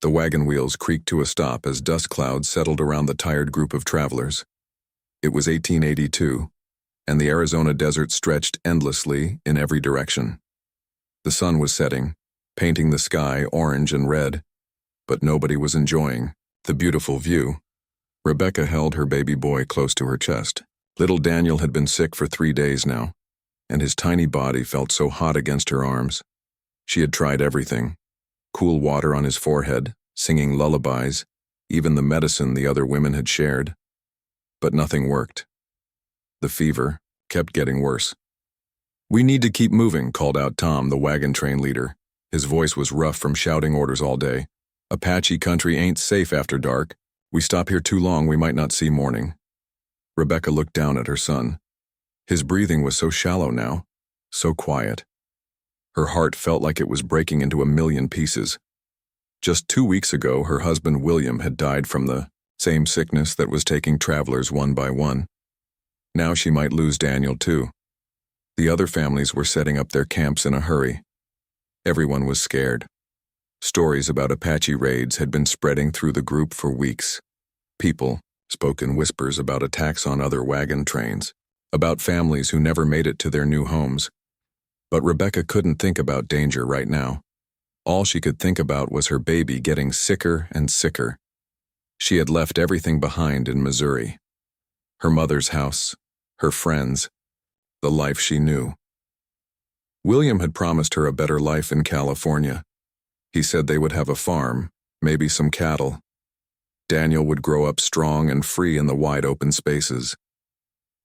The wagon wheels creaked to a stop as dust clouds settled around the tired group of travelers. It was 1882, and the Arizona desert stretched endlessly in every direction. The sun was setting, painting the sky orange and red, but nobody was enjoying the beautiful view. Rebecca held her baby boy close to her chest. Little Daniel had been sick for 3 days now, and his tiny body felt so hot against her arms. She had tried everything: cool water on his forehead, singing lullabies, even the medicine the other women had shared. But nothing worked. The fever kept getting worse. "We need to keep moving," called out Tom, the wagon train leader. His voice was rough from shouting orders all day. "Apache country ain't safe after dark. We stop here too long, we might not see morning." Rebecca looked down at her son. His breathing was so shallow now, so quiet. Her heart felt like it was breaking into a million pieces. Just 2 weeks ago, her husband William had died from the same sickness that was taking travelers one by one. Now she might lose Daniel too. The other families were setting up their camps in a hurry. Everyone was scared. Stories about Apache raids had been spreading through the group for weeks. People spoke in whispers about attacks on other wagon trains, about families who never made it to their new homes. But Rebecca couldn't think about danger right now. All she could think about was her baby getting sicker and sicker. She had left everything behind in Missouri. Her mother's house, her friends, the life she knew. William had promised her a better life in California. He said they would have a farm, maybe some cattle. Daniel would grow up strong and free in the wide open spaces.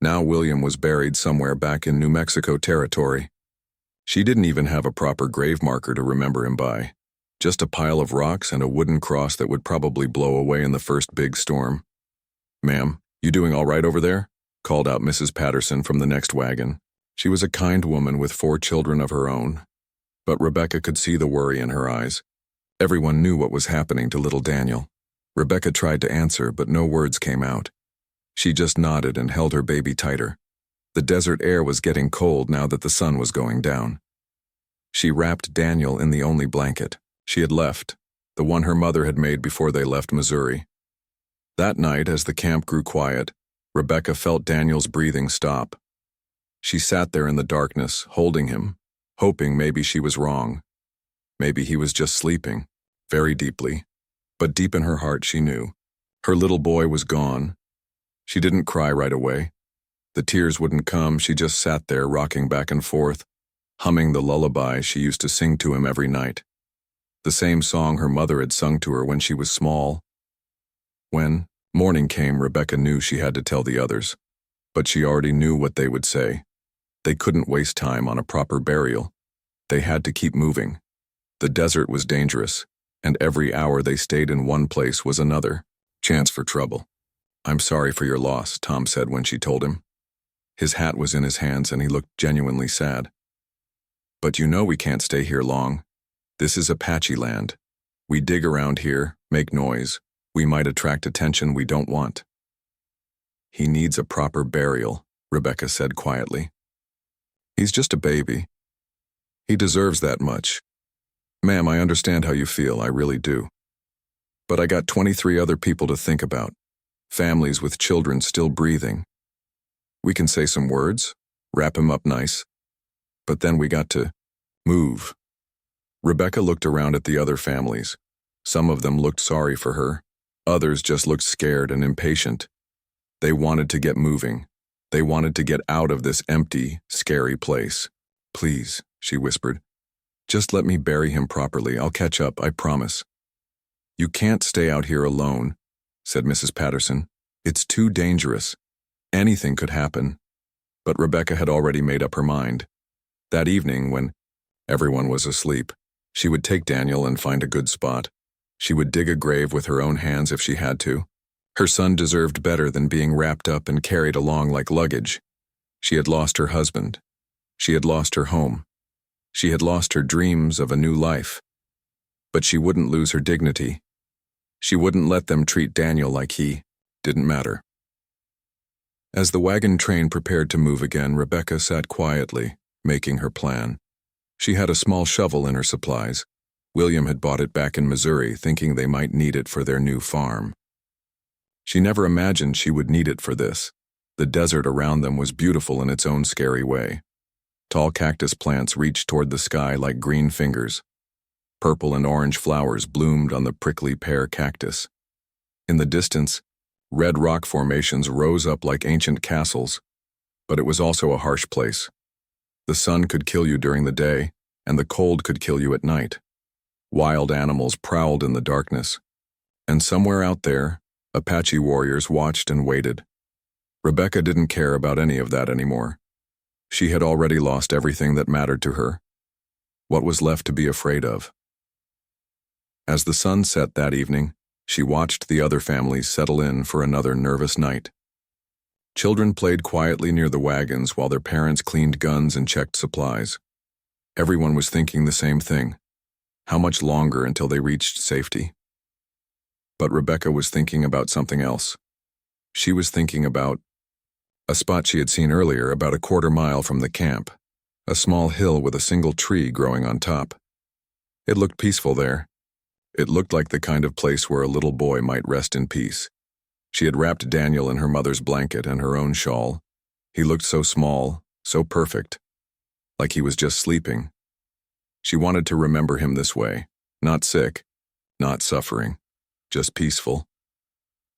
Now William was buried somewhere back in New Mexico territory. She didn't even have a proper grave marker to remember him by. Just a pile of rocks and a wooden cross that would probably blow away in the first big storm. "Ma'am, you doing all right over there?" called out Mrs. Patterson from the next wagon. She was a kind woman with 4 children of her own, but Rebecca could see the worry in her eyes. Everyone knew what was happening to little Daniel. Rebecca tried to answer, but no words came out. She just nodded and held her baby tighter. The desert air was getting cold now that the sun was going down. She wrapped Daniel in the only blanket she had left, the one her mother had made before they left Missouri. That night, as the camp grew quiet, Rebecca felt Daniel's breathing stop. She sat there in the darkness, holding him, hoping maybe she was wrong. Maybe he was just sleeping, very deeply. But deep in her heart she knew. Her little boy was gone. She didn't cry right away. The tears wouldn't come, she just sat there rocking back and forth, humming the lullaby she used to sing to him every night. The same song her mother had sung to her when she was small. When morning came, Rebecca knew she had to tell the others. But she already knew what they would say. They couldn't waste time on a proper burial. They had to keep moving. The desert was dangerous, and every hour they stayed in one place was another chance for trouble. "I'm sorry for your loss," Tom said when she told him. His hat was in his hands and he looked genuinely sad. "But you know we can't stay here long. This is Apache land. We dig around here, make noise. We might attract attention we don't want." "He needs a proper burial," Rebecca said quietly. "He's just a baby. He deserves that much. Ma'am, I understand how you feel, I really do. But I got 23 other people to think about. Families with children still breathing. We can say some words, wrap him up nice. But then we got to move." Rebecca looked around at the other families. Some of them looked sorry for her. Others just looked scared and impatient. They wanted to get moving. They wanted to get out of this empty, scary place. "Please," she whispered. "Just let me bury him properly. I'll catch up, I promise." "You can't stay out here alone," said Mrs. Patterson. "It's too dangerous. Anything could happen." But Rebecca had already made up her mind. That evening, when everyone was asleep, she would take Daniel and find a good spot. She would dig a grave with her own hands if she had to. Her son deserved better than being wrapped up and carried along like luggage. She had lost her husband. She had lost her home. She had lost her dreams of a new life. But she wouldn't lose her dignity. She wouldn't let them treat Daniel like he didn't matter. As the wagon train prepared to move again, Rebecca sat quietly, making her plan. She had a small shovel in her supplies, William had bought it back in Missouri, thinking they might need it for their new farm. She never imagined she would need it for this. The desert around them was beautiful in its own scary way. Tall cactus plants reached toward the sky like green fingers. Purple and orange flowers bloomed on the prickly pear cactus. In the distance, red rock formations rose up like ancient castles, but it was also a harsh place. The sun could kill you during the day, and the cold could kill you at night. Wild animals prowled in the darkness, and somewhere out there, Apache warriors watched and waited. Rebecca didn't care about any of that anymore. She had already lost everything that mattered to her. What was left to be afraid of? As the sun set that evening, she watched the other families settle in for another nervous night. Children played quietly near the wagons while their parents cleaned guns and checked supplies. Everyone was thinking the same thing. How much longer until they reached safety? But Rebecca was thinking about something else. She was thinking about a spot she had seen earlier about a quarter mile from the camp, a small hill with a single tree growing on top. It looked peaceful there. It looked like the kind of place where a little boy might rest in peace. She had wrapped Daniel in her mother's blanket and her own shawl. He looked so small, so perfect, like he was just sleeping. She wanted to remember him this way, not sick, not suffering, just peaceful.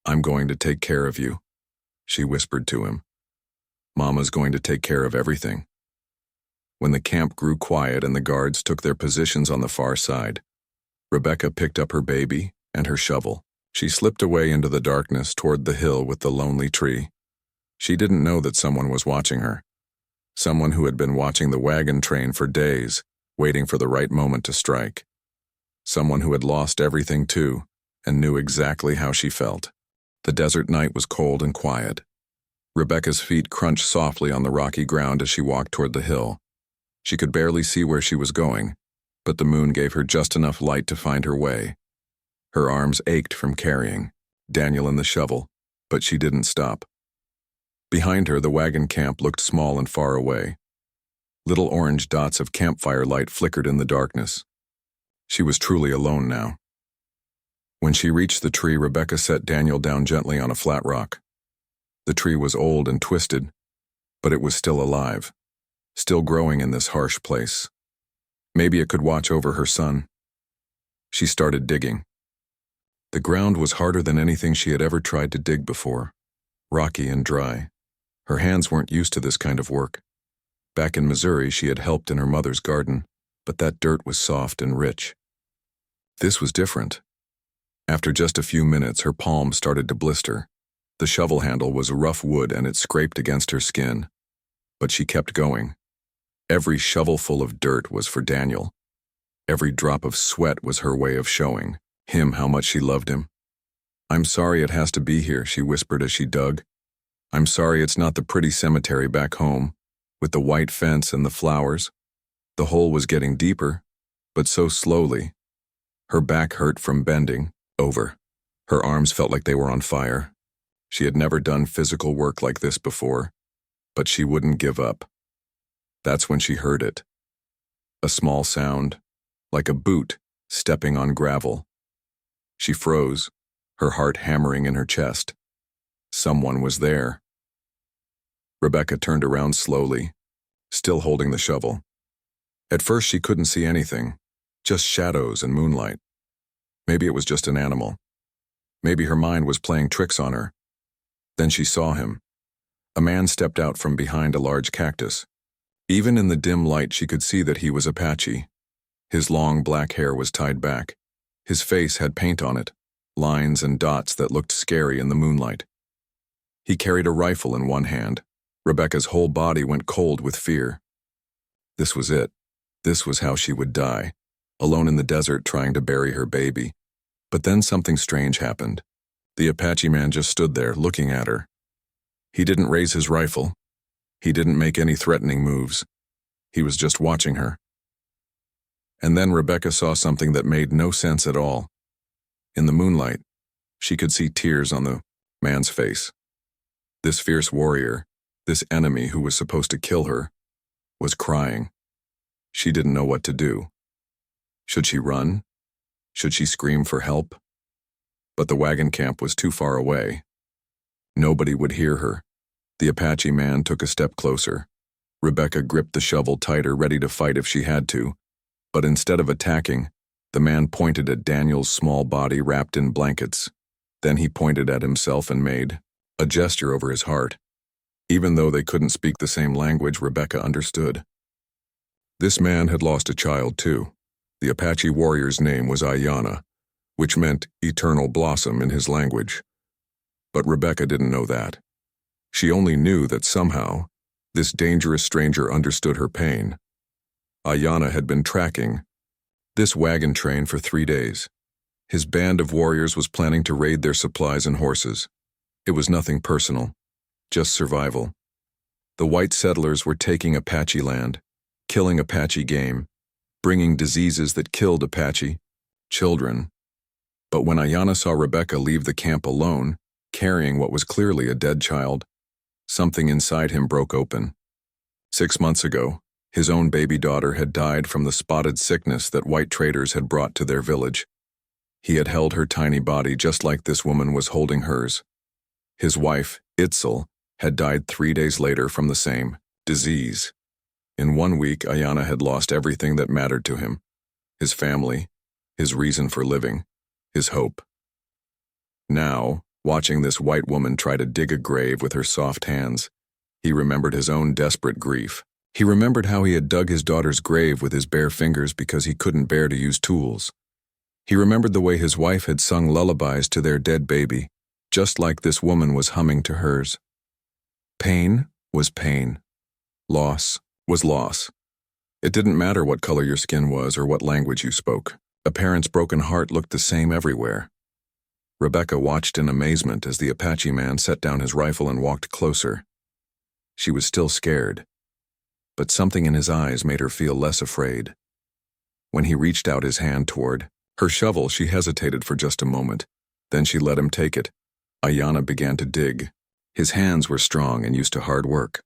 "I'm going to take care of you," she whispered to him. "Mama's going to take care of everything." When the camp grew quiet and the guards took their positions on the far side, Rebecca picked up her baby and her shovel. She slipped away into the darkness toward the hill with the lonely tree. She didn't know that someone was watching her. Someone who had been watching the wagon train for days, waiting for the right moment to strike. Someone who had lost everything too, and knew exactly how she felt. The desert night was cold and quiet. Rebecca's feet crunched softly on the rocky ground as she walked toward the hill. She could barely see where she was going, but the moon gave her just enough light to find her way. Her arms ached from carrying Daniel and the shovel, but she didn't stop. Behind her, the wagon camp looked small and far away. Little orange dots of campfire light flickered in the darkness. She was truly alone now. When she reached the tree, Rebecca set Daniel down gently on a flat rock. The tree was old and twisted, but it was still alive, still growing in this harsh place. Maybe it could watch over her son. She started digging. The ground was harder than anything she had ever tried to dig before, rocky and dry. Her hands weren't used to this kind of work. Back in Missouri, she had helped in her mother's garden, but that dirt was soft and rich. This was different. After just a few minutes, her palms started to blister. The shovel handle was rough wood and it scraped against her skin. But she kept going. Every shovelful of dirt was for Daniel. Every drop of sweat was her way of showing him how much she loved him. "I'm sorry it has to be here," she whispered as she dug. "I'm sorry it's not the pretty cemetery back home, with the white fence and the flowers." The hole was getting deeper, but so slowly. Her back hurt from bending over. Her arms felt like they were on fire. She had never done physical work like this before, but she wouldn't give up. That's when she heard it. A small sound, like a boot stepping on gravel. She froze, her heart hammering in her chest. Someone was there. Rebecca turned around slowly, still holding the shovel. At first she couldn't see anything, just shadows and moonlight. Maybe it was just an animal. Maybe her mind was playing tricks on her. Then she saw him. A man stepped out from behind a large cactus. Even in the dim light she could see that he was Apache. His long black hair was tied back. His face had paint on it, lines and dots that looked scary in the moonlight. He carried a rifle in one hand. Rebecca's whole body went cold with fear. This was it. This was how she would die, alone in the desert trying to bury her baby. But then something strange happened. The Apache man just stood there, looking at her. He didn't raise his rifle. He didn't make any threatening moves. He was just watching her. And then Rebecca saw something that made no sense at all. In the moonlight, she could see tears on the man's face. This fierce warrior, this enemy who was supposed to kill her, was crying. She didn't know what to do. Should she run? Should she scream for help? But the wagon camp was too far away. Nobody would hear her. The Apache man took a step closer. Rebecca gripped the shovel tighter, ready to fight if she had to. But instead of attacking, the man pointed at Daniel's small body wrapped in blankets. Then he pointed at himself and made a gesture over his heart. Even though they couldn't speak the same language, Rebecca understood. This man had lost a child too. The Apache warrior's name was Ayanna, which meant eternal blossom in his language. But Rebecca didn't know that. She only knew that somehow, this dangerous stranger understood her pain. Ayanna had been tracking this wagon train for 3 days. His band of warriors was planning to raid their supplies and horses. It was nothing personal, just survival. The white settlers were taking Apache land, killing Apache game, bringing diseases that killed Apache children. But when Ayanna saw Rebecca leave the camp alone, carrying what was clearly a dead child, something inside him broke open. 6 months ago, his own baby daughter had died from the spotted sickness that white traders had brought to their village. He had held her tiny body just like this woman was holding hers. His wife, Itzel, had died 3 days later from the same disease. In 1 week, Ayanna had lost everything that mattered to him: his family, his reason for living, his hope. Now, watching this white woman try to dig a grave with her soft hands, he remembered his own desperate grief. He remembered how he had dug his daughter's grave with his bare fingers because he couldn't bear to use tools. He remembered the way his wife had sung lullabies to their dead baby, just like this woman was humming to hers. Pain was pain. Loss was loss. It didn't matter what color your skin was or what language you spoke. A parent's broken heart looked the same everywhere. Rebecca watched in amazement as the Apache man set down his rifle and walked closer. She was still scared, but something in his eyes made her feel less afraid. When he reached out his hand toward her shovel, she hesitated for just a moment. Then she let him take it. Ayanna began to dig. His hands were strong and used to hard work.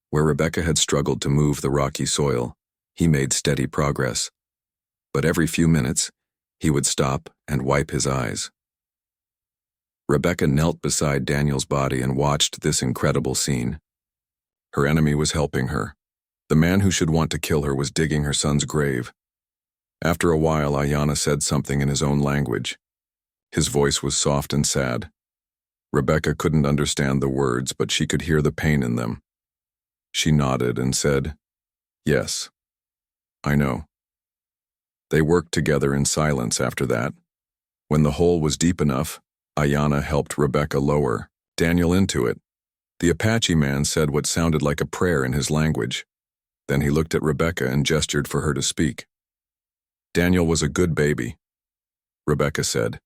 Where Rebecca had struggled to move the rocky soil, he made steady progress. But every few minutes, he would stop and wipe his eyes. Rebecca knelt beside Daniel's body and watched this incredible scene. Her enemy was helping her. The man who should want to kill her was digging her son's grave. After a while, Ayanna said something in his own language. His voice was soft and sad. Rebecca couldn't understand the words, but she could hear the pain in them. She nodded and said, "Yes, I know." They worked together in silence after that. When the hole was deep enough, Ayanna helped Rebecca lower Daniel into it. The Apache man said what sounded like a prayer in his language. Then he looked at Rebecca and gestured for her to speak. "Daniel was a good baby," Rebecca said,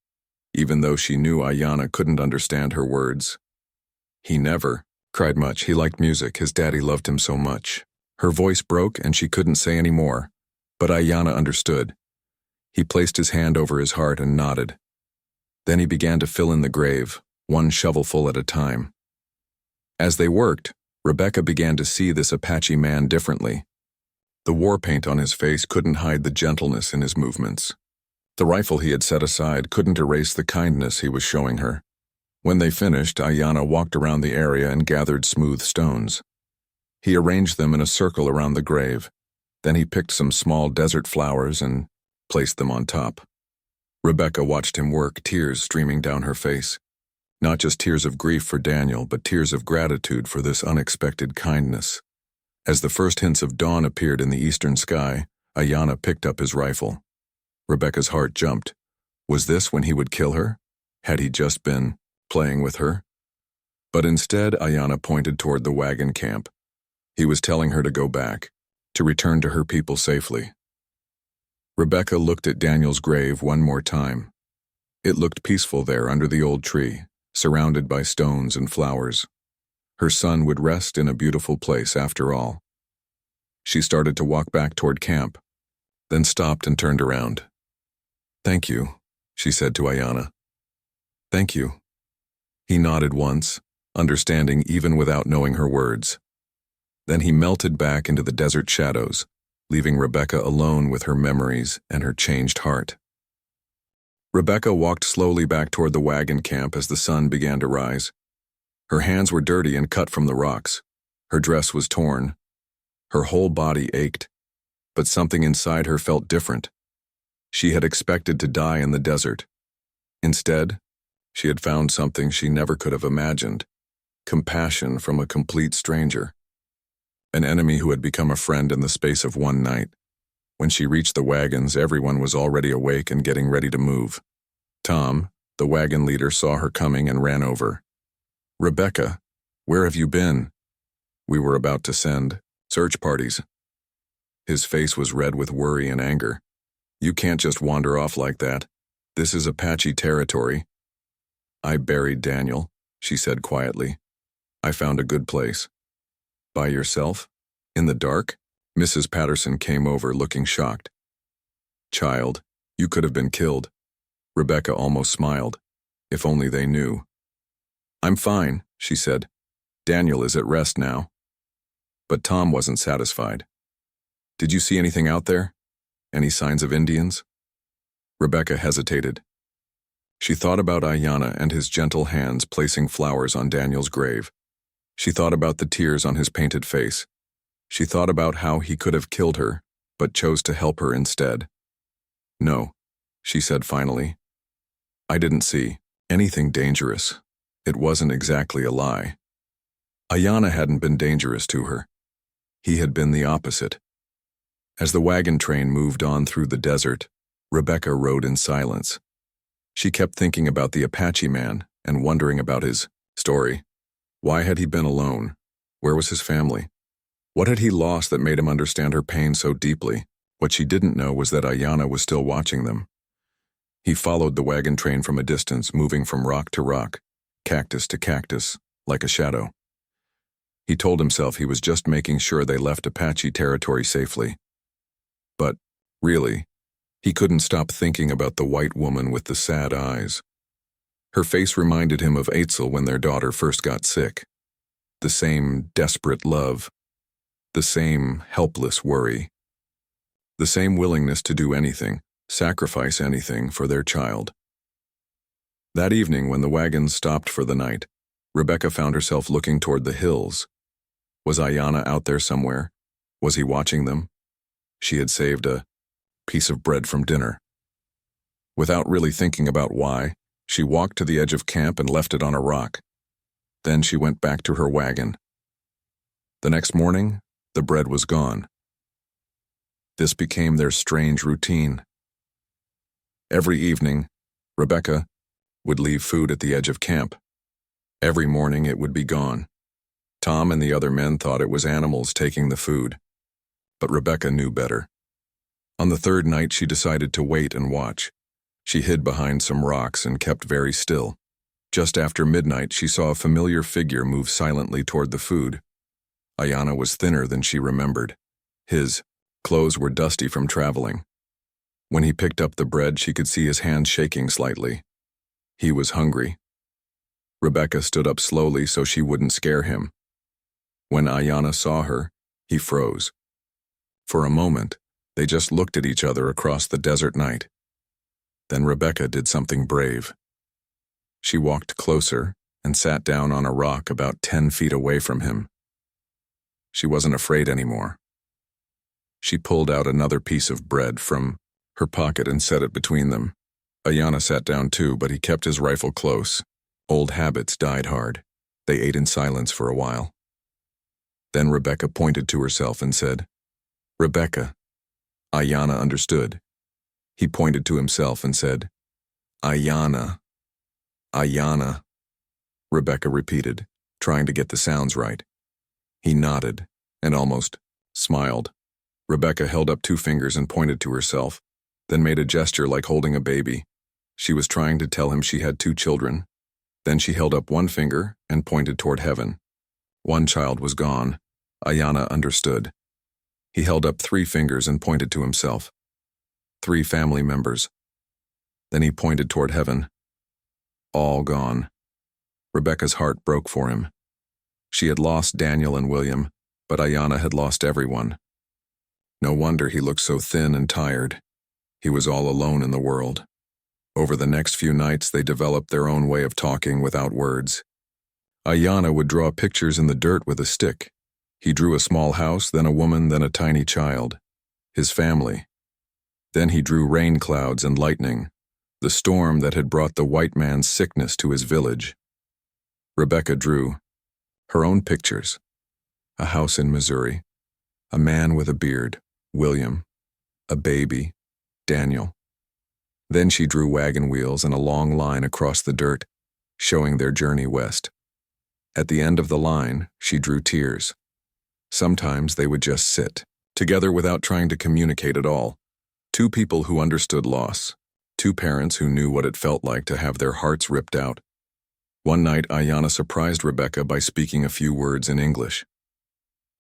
even though she knew Ayanna couldn't understand her words. "He never cried much. He liked music. His daddy loved him so much." Her voice broke and she couldn't say any more, but Ayanna understood. He placed his hand over his heart and nodded. Then he began to fill in the grave, one shovelful at a time. As they worked, Rebecca began to see this Apache man differently. The war paint on his face couldn't hide the gentleness in his movements. The rifle he had set aside couldn't erase the kindness he was showing her. When they finished, Ayanna walked around the area and gathered smooth stones. He arranged them in a circle around the grave. Then he picked some small desert flowers and placed them on top. Rebecca watched him work, tears streaming down her face. Not just tears of grief for Daniel, but tears of gratitude for this unexpected kindness. As the first hints of dawn appeared in the eastern sky, Ayanna picked up his rifle. Rebecca's heart jumped. Was this when he would kill her? Had he just been playing with her? But instead, Ayanna pointed toward the wagon camp. He was telling her to go back, to return to her people safely. Rebecca looked at Daniel's grave one more time. It looked peaceful there under the old tree, surrounded by stones and flowers. Her son would rest in a beautiful place after all. She started to walk back toward camp, then stopped and turned around. "Thank you," she said to Ayanna. "Thank you." He nodded once, understanding even without knowing her words. Then he melted back into the desert shadows, leaving Rebecca alone with her memories and her changed heart. Rebecca walked slowly back toward the wagon camp as the sun began to rise. Her hands were dirty and cut from the rocks. Her dress was torn. Her whole body ached, but something inside her felt different. She had expected to die in the desert. Instead, she had found something she never could have imagined: compassion from a complete stranger. An enemy who had become a friend in the space of one night. When she reached the wagons, everyone was already awake and getting ready to move. Tom, the wagon leader, saw her coming and ran over. "Rebecca, where have you been?" "We were about to send search parties." His face was red with worry and anger. "You can't just wander off like that. This is Apache territory." "I buried Daniel," she said quietly. "I found a good place." "By yourself? In the dark?" Mrs. Patterson came over looking shocked. "Child, you could have been killed." Rebecca almost smiled. If only they knew. "I'm fine," she said. "Daniel is at rest now." But Tom wasn't satisfied. "Did you see anything out there? Any signs of Indians?" Rebecca hesitated. She thought about Ayanna and his gentle hands placing flowers on Daniel's grave. She thought about the tears on his painted face. She thought about how he could have killed her, but chose to help her instead. "No," she said finally. "I didn't see anything dangerous." It wasn't exactly a lie. Ayanna hadn't been dangerous to her. He had been the opposite. As the wagon train moved on through the desert, Rebecca rode in silence. She kept thinking about the Apache man and wondering about his story. Why had he been alone? Where was his family? What had he lost that made him understand her pain so deeply? What she didn't know was that Ayanna was still watching them. He followed the wagon train from a distance, moving from rock to rock, cactus to cactus, like a shadow. He told himself he was just making sure they left Apache territory safely. But, really, he couldn't stop thinking about the white woman with the sad eyes. Her face reminded him of Eitzel when their daughter first got sick. The same desperate love. The same helpless worry. The same willingness to do anything, sacrifice anything for their child. That evening, when the wagons stopped for the night, Rebecca found herself looking toward the hills. Was Ayanna out there somewhere? Was he watching them? She had saved a piece of bread from dinner. Without really thinking about why, she walked to the edge of camp and left it on a rock. Then she went back to her wagon. The next morning, the bread was gone. This became their strange routine. Every evening, Rebecca would leave food at the edge of camp. Every morning it would be gone. Tom and the other men thought it was animals taking the food. But Rebecca knew better. On the third night, she decided to wait and watch. She hid behind some rocks and kept very still. Just after midnight, she saw a familiar figure move silently toward the food. Ayanna was thinner than she remembered. His clothes were dusty from traveling. When he picked up the bread, she could see his hands shaking slightly. He was hungry. Rebecca stood up slowly so she wouldn't scare him. When Ayanna saw her, he froze. For a moment, they just looked at each other across the desert night. Then Rebecca did something brave. She walked closer and sat down on a rock about 10 feet away from him. She wasn't afraid anymore. She pulled out another piece of bread from her pocket and set it between them. Ayanna sat down too, but he kept his rifle close. Old habits died hard. They ate in silence for a while. Then Rebecca pointed to herself and said, "Rebecca." Ayanna understood. He pointed to himself and said, "Ayanna. Ayanna." Rebecca repeated, trying to get the sounds right. He nodded and almost smiled. Rebecca held up 2 fingers and pointed to herself, then made a gesture like holding a baby. She was trying to tell him she had 2 children. Then she held up 1 finger and pointed toward heaven. 1 child was gone. Ayanna understood. He held up 3 fingers and pointed to himself. 3 family members. Then he pointed toward heaven. All gone. Rebecca's heart broke for him. She had lost Daniel and William, but Ayanna had lost everyone. No wonder he looked so thin and tired. He was all alone in the world. Over the next few nights, they developed their own way of talking without words. Ayanna would draw pictures in the dirt with a stick. He drew a small house, then a woman, then a tiny child. His family. Then he drew rain clouds and lightning, the storm that had brought the white man's sickness to his village. Rebecca drew her own pictures. A house in Missouri. A man with a beard, William. A baby, Daniel. Then she drew wagon wheels and a long line across the dirt, showing their journey west. At the end of the line, she drew tears. Sometimes they would just sit, together without trying to communicate at all. Two people who understood loss. Two parents who knew what it felt like to have their hearts ripped out. One night, Ayanna surprised Rebecca by speaking a few words in English.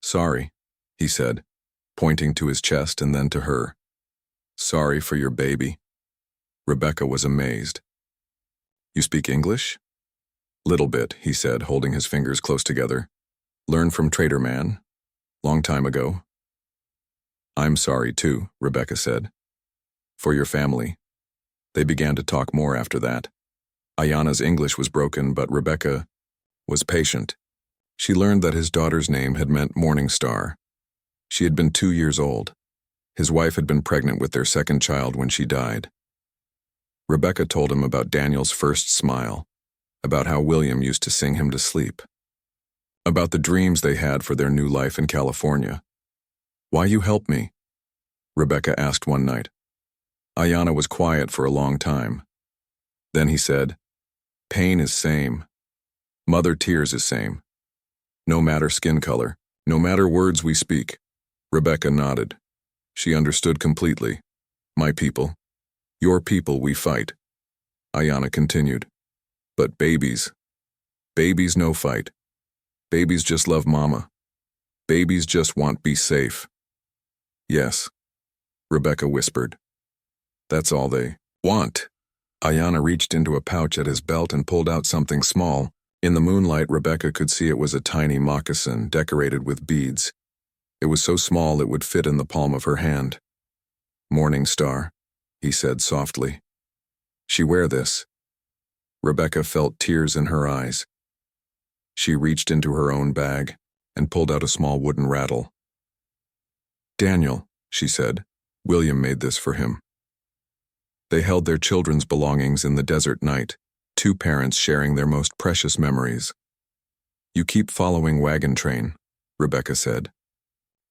"Sorry," he said, pointing to his chest and then to her. "Sorry for your baby." Rebecca was amazed. "You speak English?" "Little bit," he said, holding his fingers close together. "Learned from Trader Man. Long time ago." "I'm sorry too," Rebecca said. "For your family." They began to talk more after that. Ayanna's English was broken, but Rebecca was patient. She learned that his daughter's name had meant Morning Star. She had been 2 years old. His wife had been pregnant with their second child when she died. Rebecca told him about Daniel's first smile, about how William used to sing him to sleep, about the dreams they had for their new life in California. "Why you help me?" Rebecca asked one night. Ayanna was quiet for a long time. Then he said, "Pain is same. Mother tears is same. No matter skin color, no matter words we speak." Rebecca nodded. She understood completely. "My people. Your people we fight." Ayanna continued. "But babies no fight. Babies just love mama. Babies just want be safe." "Yes," Rebecca whispered. "That's all they want." Ayanna reached into a pouch at his belt and pulled out something small. In the moonlight, Rebecca could see it was a tiny moccasin decorated with beads. It was so small it would fit in the palm of her hand. "Morning Star," he said softly. "She wear this." Rebecca felt tears in her eyes. She reached into her own bag and pulled out a small wooden rattle. "Daniel," she said, "William made this for him." They held their children's belongings in the desert night, two parents sharing their most precious memories. "You keep following Wagon Train," Rebecca said.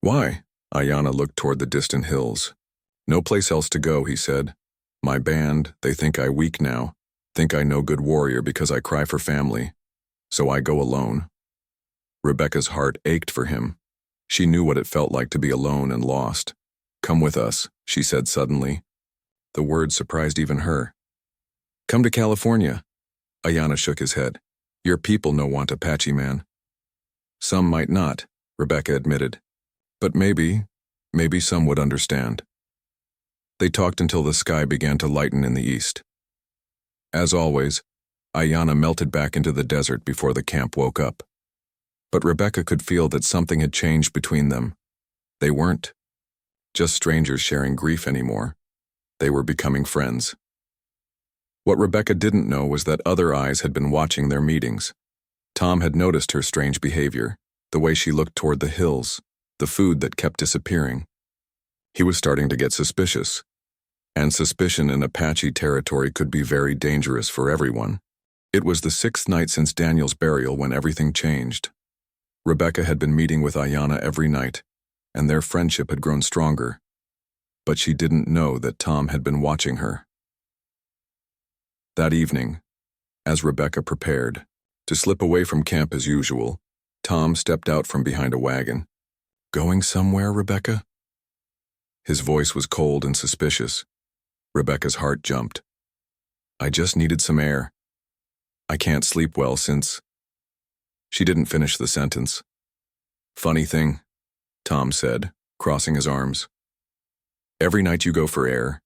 "Why?" Ayanna looked toward the distant hills. "No place else to go," he said. "My band, they think I weak now, think I no good warrior because I cry for family. So I go alone." Rebecca's heart ached for him. She knew what it felt like to be alone and lost. "Come with us," she said suddenly. The word surprised even her. "Come to California." Ayanna shook his head. "Your people no want Apache man." "Some might not," Rebecca admitted. "But maybe some would understand." They talked until the sky began to lighten in the east. As always, Ayanna melted back into the desert before the camp woke up. But Rebecca could feel that something had changed between them. They weren't just strangers sharing grief anymore. They were becoming friends. What Rebecca didn't know was that other eyes had been watching their meetings. Tom had noticed her strange behavior, the way she looked toward the hills, the food that kept disappearing. He was starting to get suspicious. And suspicion in Apache territory could be very dangerous for everyone. It was the 6th night since Daniel's burial when everything changed. Rebecca had been meeting with Ayanna every night, and their friendship had grown stronger. But she didn't know that Tom had been watching her. That evening, as Rebecca prepared to slip away from camp as usual, Tom stepped out from behind a wagon. "Going somewhere, Rebecca?" His voice was cold and suspicious. Rebecca's heart jumped. "I just needed some air. I can't sleep well since—" She didn't finish the sentence. "Funny thing," Tom said, crossing his arms. "Every night you go for air,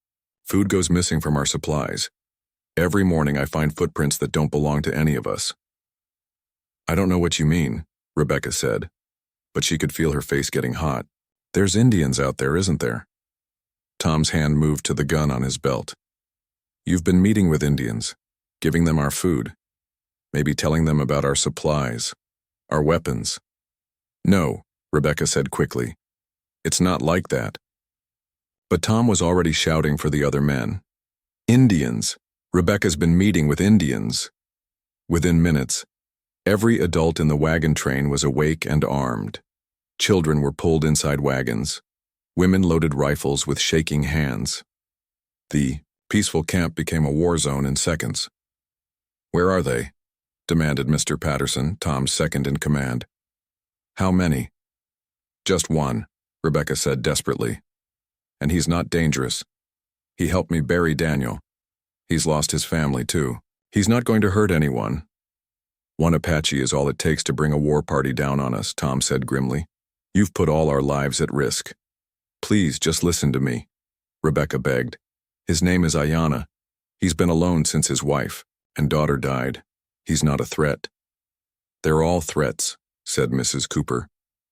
food goes missing from our supplies. Every morning I find footprints that don't belong to any of us." "I don't know what you mean," Rebecca said, but she could feel her face getting hot. There's Indians out there, isn't there? Tom's hand moved to the gun on his belt. You've been meeting with Indians, giving them our food, maybe telling them about our supplies, our weapons. No, Rebecca said quickly. It's not like that. But Tom was already shouting for the other men. Indians! Rebecca's been meeting with Indians. Within minutes, every adult in the wagon train was awake and armed. Children were pulled inside wagons. Women loaded rifles with shaking hands. The peaceful camp became a war zone in seconds. Where are they? Demanded Mr. Patterson, Tom's second in command. How many? Just one, Rebecca said desperately. And he's not dangerous. He helped me bury Daniel. He's lost his family, too. He's not going to hurt anyone. One Apache is all it takes to bring a war party down on us, Tom said grimly. You've put all our lives at risk. Please, just listen to me, Rebecca begged. His name is Ayanna. He's been alone since his wife and daughter died. He's not a threat. They're all threats, said Mrs. Cooper,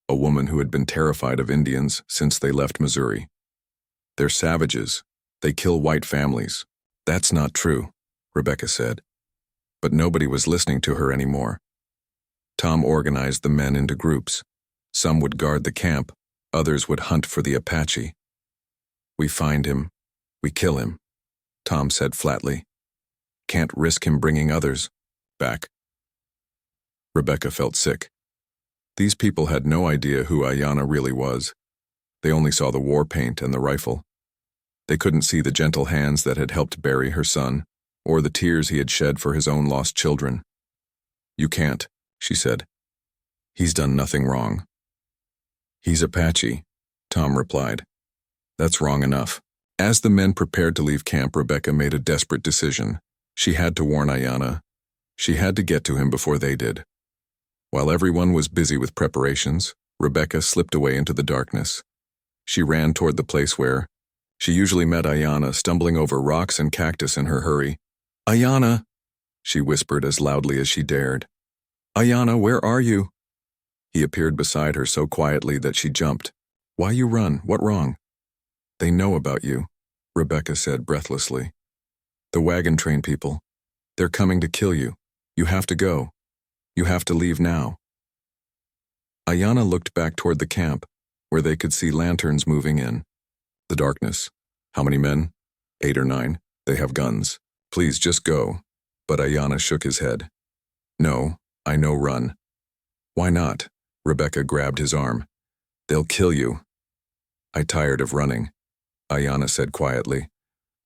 a woman who had been terrified of Indians since they left Missouri. They're savages. They kill white families. That's not true, Rebecca said. But nobody was listening to her anymore. Tom organized the men into groups. Some would guard the camp, others would hunt for the Apache. We find him, we kill him, Tom said flatly. Can't risk him bringing others back. Rebecca felt sick. These people had no idea who Ayanna really was. They only saw the war paint and the rifle. They couldn't see the gentle hands that had helped bury her son, or the tears he had shed for his own lost children. You can't, she said. He's done nothing wrong. He's Apache, Tom replied. That's wrong enough. As the men prepared to leave camp, Rebecca made a desperate decision. She had to warn Ayanna. She had to get to him before they did. While everyone was busy with preparations, Rebecca slipped away into the darkness. She ran toward the place where she usually met Ayanna, stumbling over rocks and cactus in her hurry. Ayanna, she whispered as loudly as she dared. Ayanna, where are you? He appeared beside her so quietly that she jumped. Why you run? What wrong? They know about you, Rebecca said breathlessly. The wagon train people. They're coming to kill you. You have to go. You have to leave now. Ayanna looked back toward the camp, where they could see lanterns moving in. The darkness. How many men? 8 or 9. They have guns. Please just go. But Ayanna shook his head. No, I know run. Why not? Rebecca grabbed his arm. They'll kill you. I tired of running, Ayanna said quietly.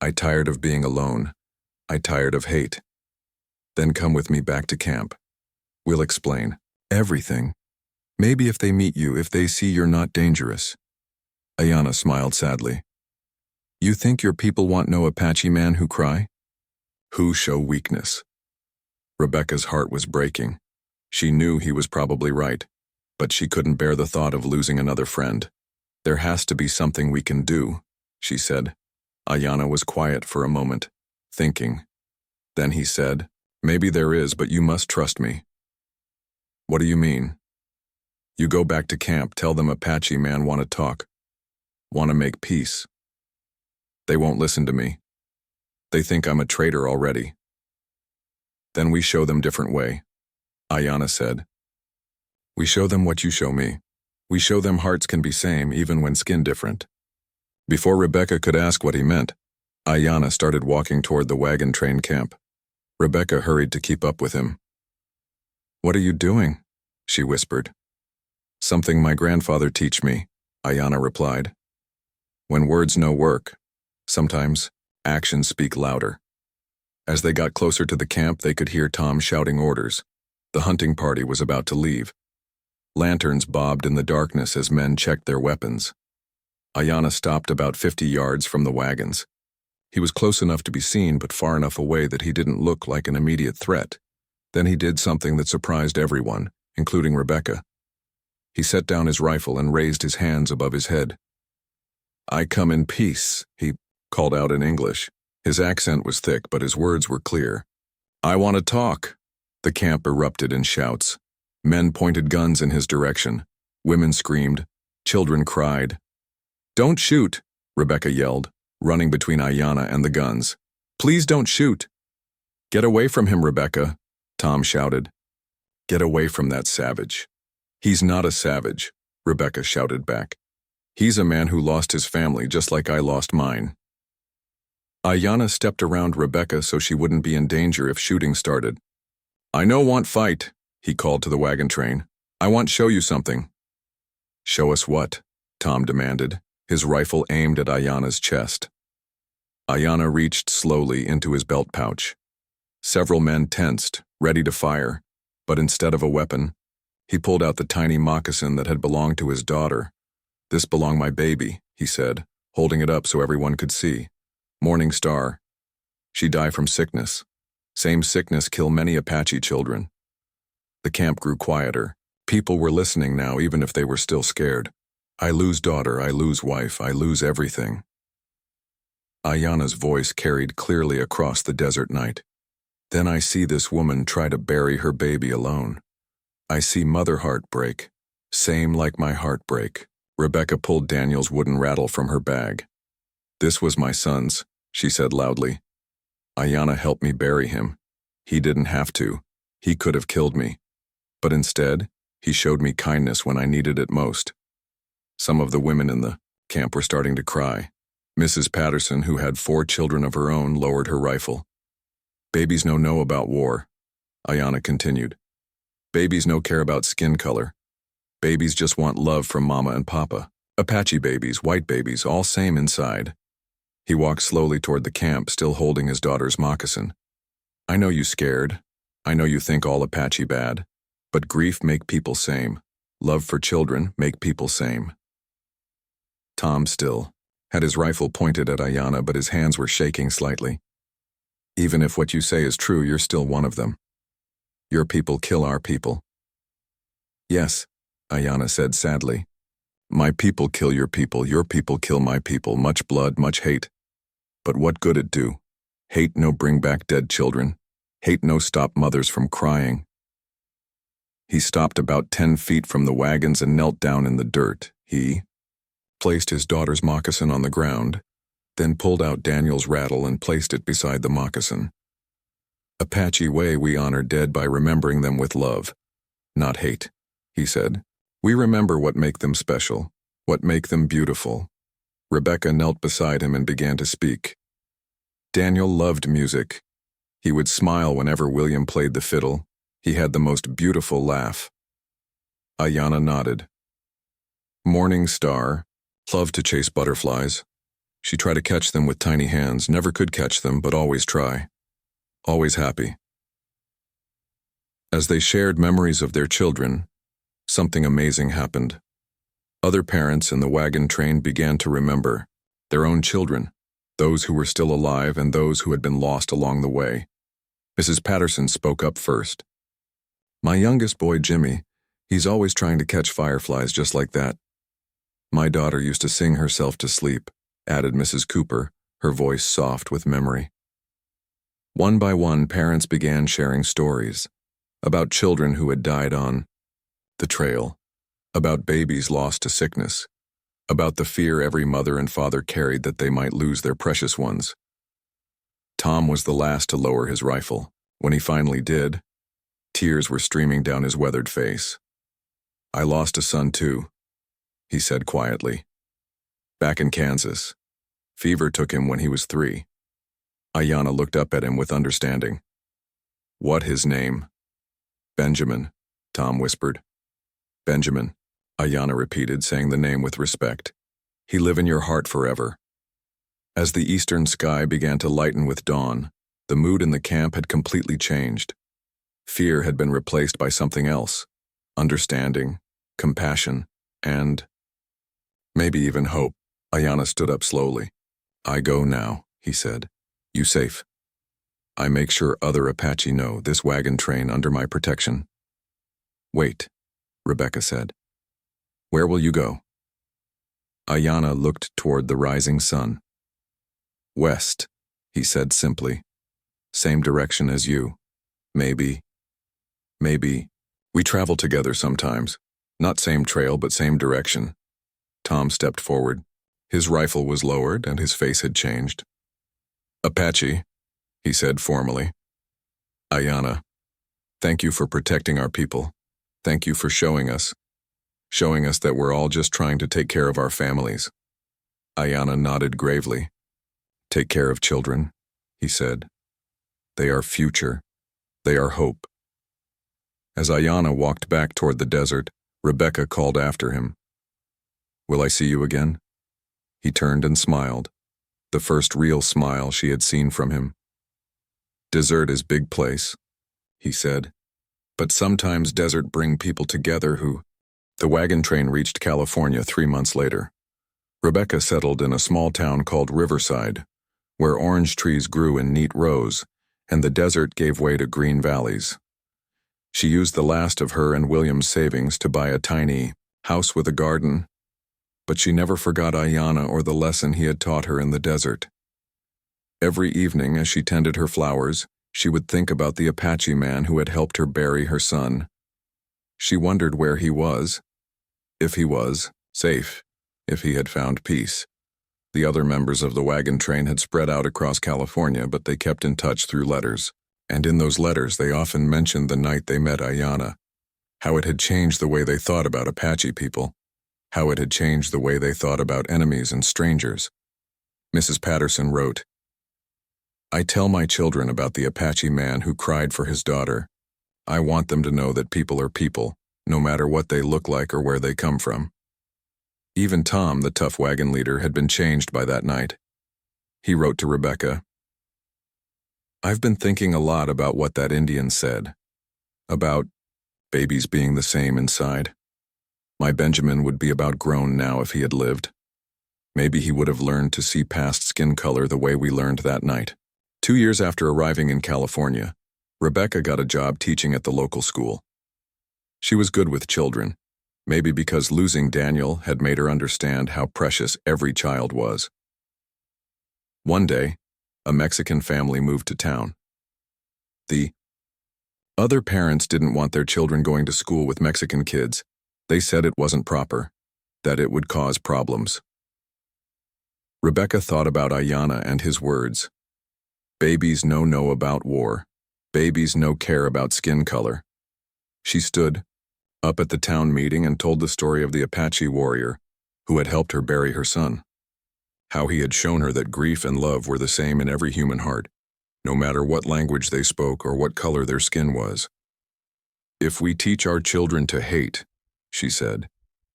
I tired of being alone. I tired of hate. Then come with me back to camp. We'll explain. Everything. Maybe if they meet you, if they see you're not dangerous. Ayanna smiled sadly. You think your people want no Apache man who cry? Who show weakness? Rebecca's heart was breaking. She knew he was probably right, but she couldn't bear the thought of losing another friend. There has to be something we can do, she said. Ayanna was quiet for a moment, thinking. Then he said, maybe there is, but you must trust me. What do you mean? You go back to camp, tell them Apache man want to talk. Want to make peace. They won't listen to me. They think I'm a traitor already. Then we show them different way, Ayanna said. We show them what you show me. We show them hearts can be same even when skin different. Before Rebecca could ask what he meant, Ayanna started walking toward the wagon train camp. Rebecca hurried to keep up with him. What are you doing? She whispered. Something my grandfather teach me, Ayanna replied. When words no work, sometimes actions speak louder. As they got closer to the camp, they could hear Tom shouting orders. The hunting party was about to leave. Lanterns bobbed in the darkness as men checked their weapons. Ayanna stopped about 50 yards from the wagons. He was close enough to be seen, but far enough away that he didn't look like an immediate threat. Then he did something that surprised everyone, including Rebecca. He set down his rifle and raised his hands above his head. I come in peace, he called out in English. His accent was thick, but his words were clear. I want to talk. The camp erupted in shouts. Men pointed guns in his direction. Women screamed. Children cried. Don't shoot, Rebecca yelled, running between Ayanna and the guns. Please don't shoot. Get away from him, Rebecca, Tom shouted. Get away from that savage. He's not a savage, Rebecca shouted back. He's a man who lost his family just like I lost mine. Ayanna stepped around Rebecca so she wouldn't be in danger if shooting started. I no want fight, he called to the wagon train. I want show you something. Show us what? Tom demanded, his rifle aimed at Ayanna's chest. Ayanna reached slowly into his belt pouch. Several men tensed, ready to fire, but instead of a weapon, he pulled out the tiny moccasin that had belonged to his daughter. This belonged my baby, he said, holding it up so everyone could see. Morning Star. She die from sickness. Same sickness kill many Apache children. The camp grew quieter. People were listening now even if they were still scared. I lose daughter, I lose wife, I lose everything. Ayanna's voice carried clearly across the desert night. Then I see this woman try to bury her baby alone. I see mother heart break. Same like my heart break. Rebecca pulled Daniel's wooden rattle from her bag. This was my son's, she said loudly. Ayanna helped me bury him. He didn't have to. He could have killed me. But instead, he showed me kindness when I needed it most. Some of the women in the camp were starting to cry. Mrs. Patterson, who had 4 children of her own, lowered her rifle. Babies no know about war, Ayanna continued. Babies no care about skin color. Babies just want love from mama and papa. Apache babies, white babies, all same inside. He walked slowly toward the camp, still holding his daughter's moccasin. I know you scared. I know you think all Apache bad. But grief make people same. Love for children make people same. Tom still had his rifle pointed at Ayanna, but his hands were shaking slightly. Even if what you say is true, you're still one of them. Your people kill our people. Yes, Ayanna said sadly. My people kill your people kill my people, much blood, much hate. But what good it do? Hate no bring back dead children. Hate no stop mothers from crying. He stopped about 10 feet from the wagons and knelt down in the dirt. He placed his daughter's moccasin on the ground, then pulled out Daniel's rattle and placed it beside the moccasin. Apache way we honor dead by remembering them with love, not hate, he said. We remember what make them special, what make them beautiful. Rebecca knelt beside him and began to speak. Daniel loved music. He would smile whenever William played the fiddle. He had the most beautiful laugh. Ayanna nodded. Morning Star loved to chase butterflies. She tried to catch them with tiny hands, never could catch them, but always try. Always happy. As they shared memories of their children, something amazing happened. Other parents in the wagon train began to remember their own children, those who were still alive and those who had been lost along the way. Mrs. Patterson spoke up first. My youngest boy, Jimmy, he's always trying to catch fireflies just like that. My daughter used to sing herself to sleep, added Mrs. Cooper, her voice soft with memory. One by one, parents began sharing stories about children who had died on the trail, about babies lost to sickness, about the fear every mother and father carried that they might lose their precious ones. Tom was the last to lower his rifle. When he finally did, tears were streaming down his weathered face. I lost a son too, he said quietly. Back in Kansas. Fever took him when he was 3. Ayanna looked up at him with understanding. What his name? Benjamin, Tom whispered. Benjamin, Ayanna repeated, saying the name with respect. He live in your heart forever. As the eastern sky began to lighten with dawn, the mood in the camp had completely changed. Fear had been replaced by something else, understanding, compassion, and maybe even hope. Ayanna stood up slowly. I go now, he said. You safe. I make sure other Apache know this wagon train under my protection. Wait, Rebecca said. Where will you go? Ayanna looked toward the rising sun. West, he said simply. Same direction as you. Maybe. We travel together sometimes. Not same trail, but same direction. Tom stepped forward. His rifle was lowered and his face had changed. "Apache," he said formally. "Ayanna, thank you for protecting our people. Thank you for showing us that we're all just trying to take care of our families." Ayanna nodded gravely. "Take care of children," he said. "They are future. They are hope." As Ayanna walked back toward the desert, Rebecca called after him. "Will I see you again?" He turned and smiled, the first real smile she had seen from him. "Desert is big place," he said. "But sometimes desert bring people together who—" The wagon train reached California 3 months later. Rebecca settled in a small town called Riverside, where orange trees grew in neat rows, and the desert gave way to green valleys. She used the last of her and William's savings to buy a tiny house with a garden, but she never forgot Ayanna or the lesson he had taught her in the desert. Every evening as she tended her flowers, she would think about the Apache man who had helped her bury her son. She wondered where he was, if he was safe, if he had found peace. The other members of the wagon train had spread out across California, but they kept in touch through letters. And in those letters they often mentioned the night they met Ayanna, how it had changed the way they thought about Apache people, how it had changed the way they thought about enemies and strangers. Mrs. Patterson wrote, "I tell my children about the Apache man who cried for his daughter. I want them to know that people are people, no matter what they look like or where they come from." Even Tom, the tough wagon leader, had been changed by that night. He wrote to Rebecca, "I've been thinking a lot about what that Indian said, about babies being the same inside. My Benjamin would be about grown now if he had lived. Maybe he would have learned to see past skin color the way we learned that night." 2 years after arriving in California, Rebecca got a job teaching at the local school. She was good with children, maybe because losing Daniel had made her understand how precious every child was. One day, a Mexican family moved to town. The other parents didn't want their children going to school with Mexican kids. They said it wasn't proper, that it would cause problems. Rebecca thought about Ayanna and his words. Babies know about war. Babies no care about skin color. She stood up at the town meeting and told the story of the Apache warrior who had helped her bury her son. How he had shown her that grief and love were the same in every human heart, no matter what language they spoke or what color their skin was. "If we teach our children to hate," she said,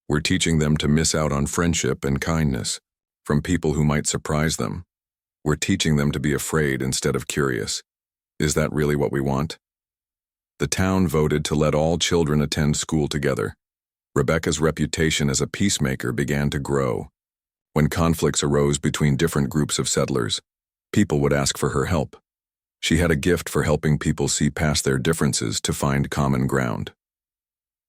"we're teaching them to miss out on friendship and kindness from people who might surprise them. We're teaching them to be afraid instead of curious. Is that really what we want?" The town voted to let all children attend school together. Rebecca's reputation as a peacemaker began to grow. When conflicts arose between different groups of settlers, people would ask for her help. She had a gift for helping people see past their differences to find common ground.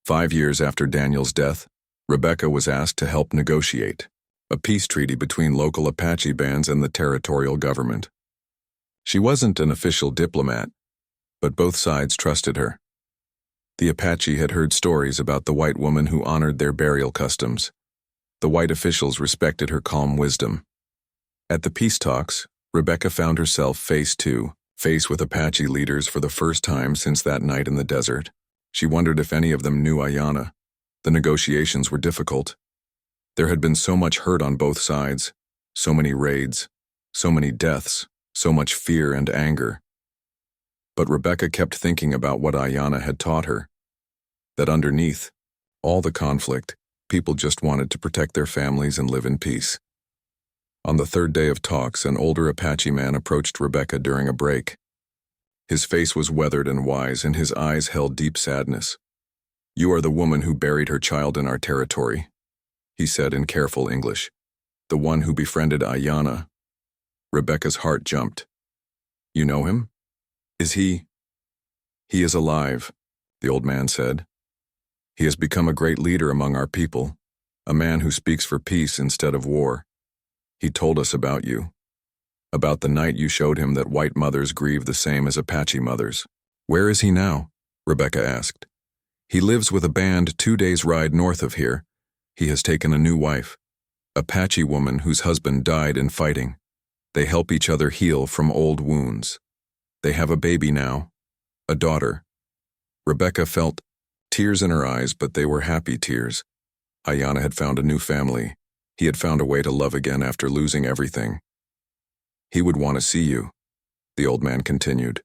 5 years after Daniel's death, Rebecca was asked to help negotiate a peace treaty between local Apache bands and the territorial government. She wasn't an official diplomat, but both sides trusted her. The Apache had heard stories about the white woman who honored their burial customs. The white officials respected her calm wisdom. At the peace talks, Rebecca found herself face to face with Apache leaders for the first time since that night in the desert. She wondered if any of them knew Ayanna. The negotiations were difficult. There had been so much hurt on both sides, so many raids, so many deaths, so much fear and anger. But Rebecca kept thinking about what Ayanna had taught her, that underneath all the conflict, people just wanted to protect their families and live in peace. On the third day of talks, an older Apache man approached Rebecca during a break. His face was weathered and wise, and his eyes held deep sadness. "You are the woman who buried her child in our territory," he said in careful English. "The one who befriended Ayanna." Rebecca's heart jumped. "You know him? Is he?" "He is alive," the old man said. "He has become a great leader among our people, a man who speaks for peace instead of war. He told us about you, about the night you showed him that white mothers grieve the same as Apache mothers." "Where is he now?" Rebecca asked. "He lives with a band 2 days' ride north of here. He has taken a new wife. Apache woman whose husband died in fighting. They help each other heal from old wounds. They have a baby now, a daughter. Rebecca felt tears in her eyes, but they were happy tears. Ayanna had found a new family. He had found a way to love again after losing everything. He would want to see you, the old man continued.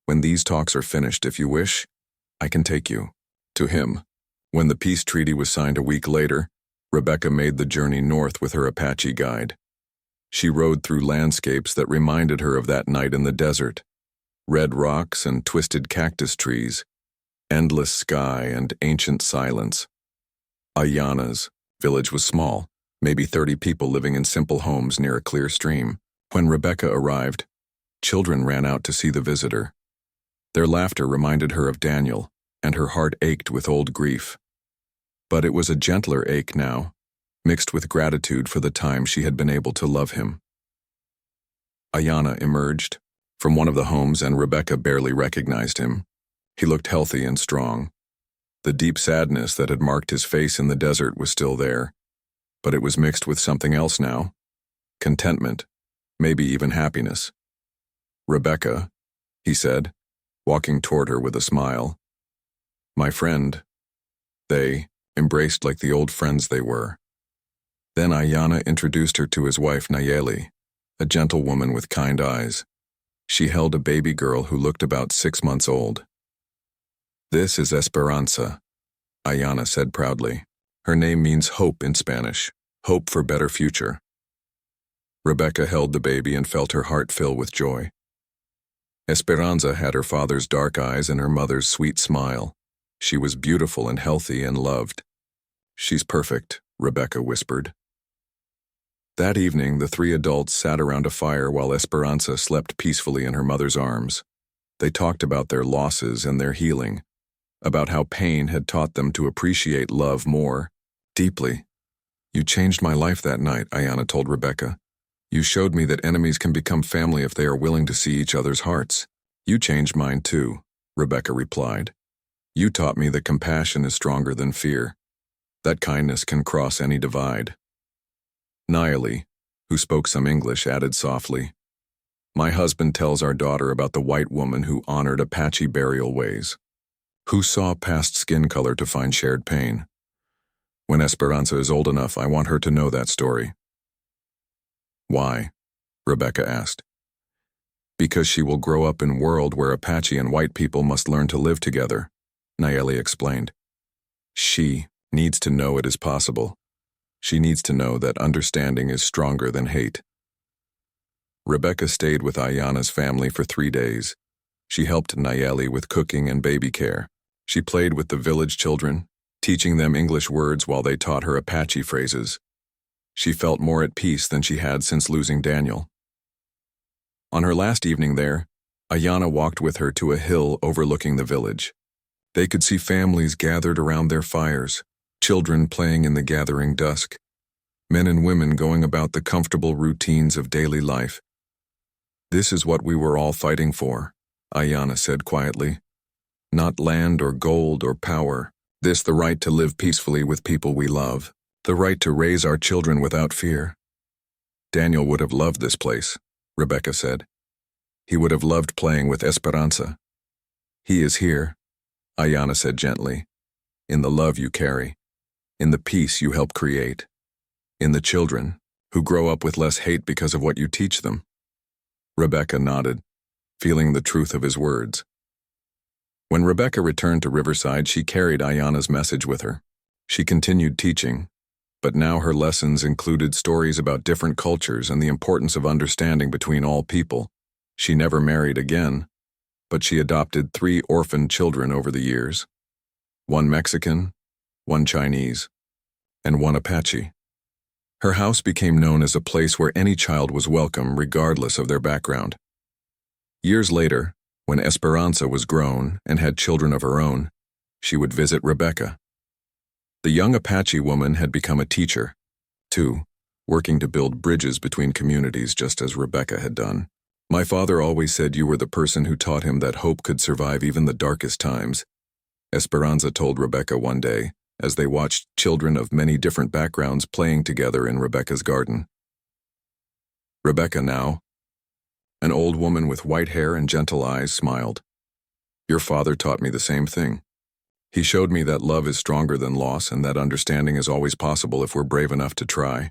When these talks are finished, if you wish, I can take you. To him. When the peace treaty was signed a week later, Rebecca made the journey north with her Apache guide. She rode through landscapes that reminded her of that night in the desert. Red rocks and twisted cactus trees, endless sky and ancient silence. Ayanna's village was small, maybe 30 people living in simple homes near a clear stream. When Rebecca arrived, children ran out to see the visitor. Their laughter reminded her of Daniel, and her heart ached with old grief. But it was a gentler ache now, mixed with gratitude for the time she had been able to love him. Ayanna emerged from one of the homes, and Rebecca barely recognized him. He looked healthy and strong. The deep sadness that had marked his face in the desert was still there, but it was mixed with something else now. Contentment, maybe even happiness. Rebecca, he said, walking toward her with a smile. My friend. They embraced like the old friends they were. Then Ayanna introduced her to his wife Nayeli, a gentle woman with kind eyes. She held a baby girl who looked about 6 months old. This is Esperanza, Ayanna said proudly. Her name means hope in Spanish, hope for better future. Rebecca held the baby and felt her heart fill with joy. Esperanza had her father's dark eyes and her mother's sweet smile. She was beautiful and healthy and loved. She's perfect, Rebecca whispered. That evening, the 3 adults sat around a fire while Esperanza slept peacefully in her mother's arms. They talked about their losses and their healing, about how pain had taught them to appreciate love more deeply. You changed my life that night, Ayanna told Rebecca. You showed me that enemies can become family if they are willing to see each other's hearts. You changed mine too, Rebecca replied. You taught me that compassion is stronger than fear, that kindness can cross any divide. Nayeli, who spoke some English, added softly, My husband tells our daughter about the white woman who honored Apache burial ways, who saw past skin color to find shared pain. When Esperanza is old enough, I want her to know that story. Why? Rebecca asked. Because she will grow up in a world where Apache and white people must learn to live together, Nayeli explained. She needs to know it is possible. She needs to know that understanding is stronger than hate. Rebecca stayed with Ayanna's family for 3 days. She helped Nayeli with cooking and baby care. She played with the village children, teaching them English words while they taught her Apache phrases. She felt more at peace than she had since losing Daniel. On her last evening there, Ayanna walked with her to a hill overlooking the village. They could see families gathered around their fires, children playing in the gathering dusk, men and women going about the comfortable routines of daily life. This is what we were all fighting for, Ayanna said quietly. Not land or gold or power. This the right to live peacefully with people we love. The right to raise our children without fear. Daniel would have loved this place, Rebecca said. He would have loved playing with Esperanza. He is here, Ayanna said gently, in the love you carry, in the peace you help create, in the children who grow up with less hate because of what you teach them. Rebecca nodded, feeling the truth of his words. When Rebecca returned to Riverside, she carried Ayanna's message with her. She continued teaching, but now her lessons included stories about different cultures and the importance of understanding between all people. She never married again, but she adopted 3 orphaned children over the years. 1 Mexican, 1 Chinese, and 1 Apache. Her house became known as a place where any child was welcome regardless of their background. Years later, when Esperanza was grown and had children of her own, she would visit Rebecca. The young Apache woman had become a teacher, too, working to build bridges between communities just as Rebecca had done. My father always said you were the person who taught him that hope could survive even the darkest times, Esperanza told Rebecca one day, as they watched children of many different backgrounds playing together in Rebecca's garden. Rebecca now, an old woman with white hair and gentle eyes, smiled. "Your father taught me the same thing. He showed me that love is stronger than loss and that understanding is always possible if we're brave enough to try."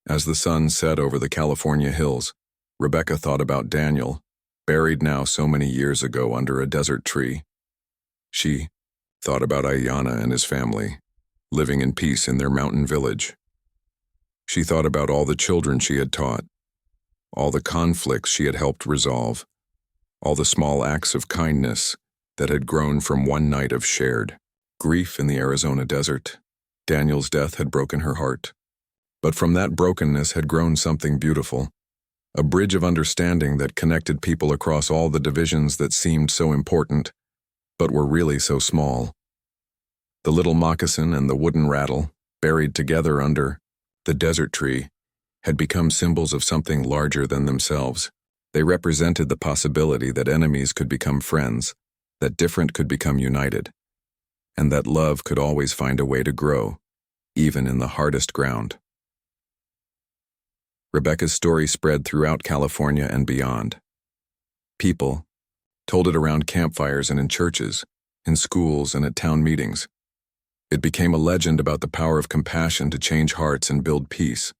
As the sun set over the California hills, Rebecca thought about Daniel, buried now so many years ago under a desert tree. She thought about Ayanna and his family, living in peace in their mountain village. She thought about all the children she had taught, all the conflicts she had helped resolve, all the small acts of kindness that had grown from one night of shared grief in the Arizona desert. Daniel's death had broken her heart. But from that brokenness had grown something beautiful, a bridge of understanding that connected people across all the divisions that seemed so important, but were really so small. The little moccasin and the wooden rattle, buried together under the desert tree, had become symbols of something larger than themselves. They represented the possibility that enemies could become friends, that different could become united, and that love could always find a way to grow, even in the hardest ground. Rebecca's story spread throughout California and beyond. People told it around campfires and in churches, in schools and at town meetings. It became a legend about the power of compassion to change hearts and build peace.